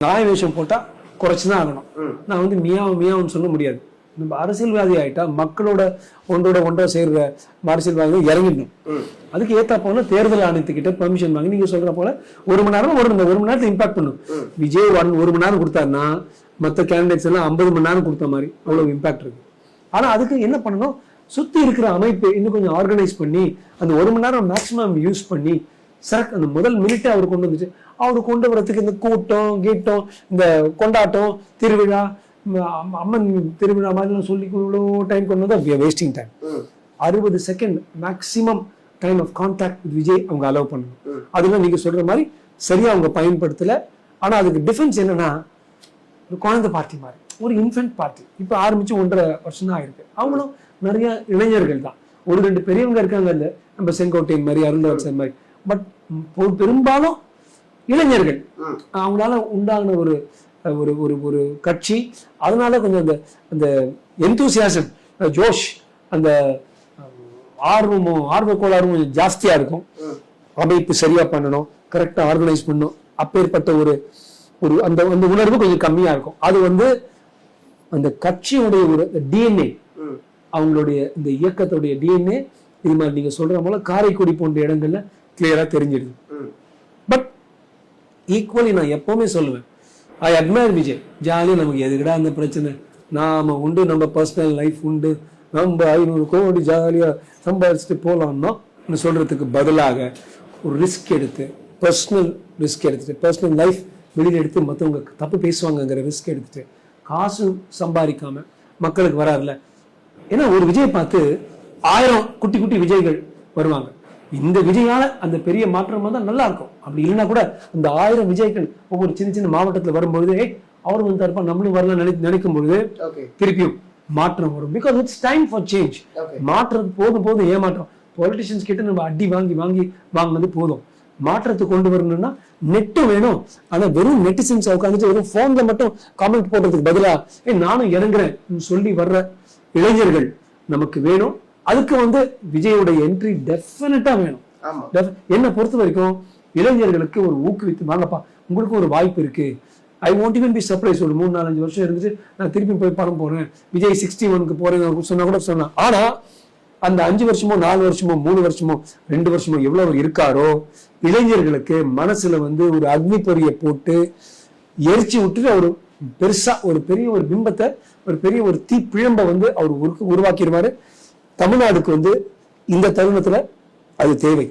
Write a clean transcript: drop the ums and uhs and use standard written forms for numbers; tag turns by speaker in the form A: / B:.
A: நாய் வேஷம் போட்டா குறைச்சுதான் ஆகணும். நான் வந்து மியாவுன்னு சொல்ல முடியாது. நம்ம அரசியல்வாதி ஆயிட்டா மக்களோட ஒன்றா சேர்ற அரசியல்வாதிகள் இறங்கிடணும். அதுக்கு ஏத்தா போல தேர்தல் ஆணையத்துக்கிட்ட பெர்மிஷன் வாங்கி நீங்க சொல்ற போல 1 மணி நேரம் ஒரு மணி நேரத்துல இம்பாக்ட் பண்ணும். விஜய் 1 மணி நேரம் கொடுத்தாருன்னா மற்ற கேண்டிடேட்ஸ் எல்லாம் 50 மணி நேரம் கொடுத்த மாதிரி அவ்வளவு இம்பாக்ட் இருக்கு. ஆனா அதுக்கு என்ன பண்ணணும், சுத்தி இருக்கிற அமைப்பு இன்னும் கொஞ்சம் ஆர்கனைஸ் பண்ணி அந்த 1 மணி நேரம் மேக்சிமம் யூஸ் பண்ணி அந்த முதல் மினிட்டை அவர் கொண்டு வந்துட்டு அவரு கொண்டு வரதுக்கு இந்த கூட்டம் கீட்டம் இந்த கொண்டாட்டம் திருவிழா அம்மன் திருவிழா மாதிரிலாம் சொல்லி இவ்வளோ டைம் கொண்டு வந்தா wasting time. 60 second maximum time of contact with Vijay அவங்க அலோவ் பண்ணணும். அதெல்லாம் நீங்க சொல்ற மாதிரி சரியா அவங்க பயன்படுத்தல. ஆனா அதுக்கு டிஃபரன்ஸ் என்னன்னா, ஒரு குழந்தை பார்ட்டி மாதிரி ஒரு இன்ஃபென்ட் பார்ட்டி இப்போ ஆரம்பிச்சு 1.5 வருஷம் தான் ஆயிருக்கு. அவங்களும் நிறைய இளைஞர்கள் தான், 1-2 பெரியவங்க இருக்காங்க இல்ல, நம்ம செங்கோட்டையன் மாதிரி அருந்தவச்சன் மாதிரி, பட் பெரும்பாலும் இளைஞர்கள். அவங்களால உண்டான ஒரு ஒரு ஒரு ஒரு கட்சி. அதனால கொஞ்சம் அந்த எந்தூசியாசம் ஜோஷ் அந்த ஆர்வ கோளாறும் கொஞ்சம் ஜாஸ்தியா இருக்கும். அமைப்பு சரியா பண்ணணும், கரெக்டா ஆர்கனைஸ் பண்ணணும், அப்பேற்பட்ட ஒரு ஒரு அந்த அந்த உணர்வு கொஞ்சம் கம்மியா இருக்கும். அது வந்து அந்த கட்சியுடைய ஒரு டிஎன்ஏ, அவங்களுடைய இந்த இயக்கத்துடைய டிஎன்ஏ இது மாதிரி நீங்க சொல்ற போல காரைக்குடி போன்ற இடங்கள்ல கிளியரா தெரிஞ்சிடுது. பட் ஈக்குவலி நான் எப்பவுமே சொல்லுவேன், ஐ அட்மையர் விஜய். ஜாலியா நமக்கு எதுக்கடா அந்த பிரச்சனை, நாம உண்டு, நம்ம பர்சனல் லைஃப் உண்டு, நம்ம 500 கோடி ஜாலியா சம்பாதிச்சுட்டு போலாம்னா சொல்றதுக்கு பதிலாக ஒரு ரிஸ்க் எடுத்து பர்சனல் ரிஸ்க் எடுத்துட்டு பர்சனல் லைஃப் வெளியில எடுத்து மற்றவங்க தப்பு பேசுவாங்கங்கிற ரிஸ்க் எடுத்துட்டு காசு சம்பாதிக்காம மக்களுக்கு வராதுல. ஏன்னா ஒரு விஜய் பார்த்து 1000 குட்டி குட்டி விஜய்கள் வருவாங்க. இந்த விஜயால அந்த பெரிய மாற்றம் தான் நல்லா இருக்கும். அப்படி இல்லைன்னா கூட அந்த 1000 விஜய்கள் ஒவ்வொரு சின்ன சின்ன மாவட்டத்துல வரும்பொழுது அவரும் வந்து தரப்பா நம்மளும் வரலாம் நினைக்கும் பொழுது திருப்பியும் மாற்றம் வரும். Because it's time for change. மாற்றம் போதும் ஏமாற்றம். பொலிட்டிஷியன்ஸ் கிட்ட நம்ம அடி வாங்கினது போதும். மாற்றத்தை கொண்டு வரணும்னா நெட்டும் வேணும். ஆனா வெறும் நெட்டிசன்ஸ் உட்காந்துட்டு வெறும் போன்ல மட்டும் காமெண்ட் போடுறதுக்கு பதிலா நானும் இறங்குறேன் சொல்லி வர்ற இளைஞர்கள் நமக்கு வேணும். அதுக்கு வந்து விஜயோட என்ட்ரி டெஃபினட்டா வேணும். என்ன பொறுத்த வரைக்கும் இளைஞர்களுக்கு ஒரு ஊக்குவித்து வாங்கப்பா, உங்களுக்கு ஒரு வாய்ப்பு இருக்கு, I want even B surprise. ஒரு 3-4-5 வருஷம் இருந்துட்டு நான் திருப்பி போய் படம் போறேன், விஜய் 61க்கு போறேன் சொன்னா கூட சொல்லலாம். ஆனா அந்த 5 வருஷமோ 4 வருஷமோ 3 வருஷமோ 2 வருஷமோ எவ்வளவு இருக்காரோ இளைஞர்களுக்கு மனசுல வந்து ஒரு அக்னி பொறியை போட்டு எரிச்சு விட்டுட்டு ஒரு பெருசா ஒரு பெரிய ஒரு பிம்பத்தை, ஒரு பெரிய ஒரு தீ பிழம்ப வந்து அவர் உருவாக்கிடுவாரு. தமிழ்நாடுக்கு வந்து இந்த தருணத்துல அது தேவை.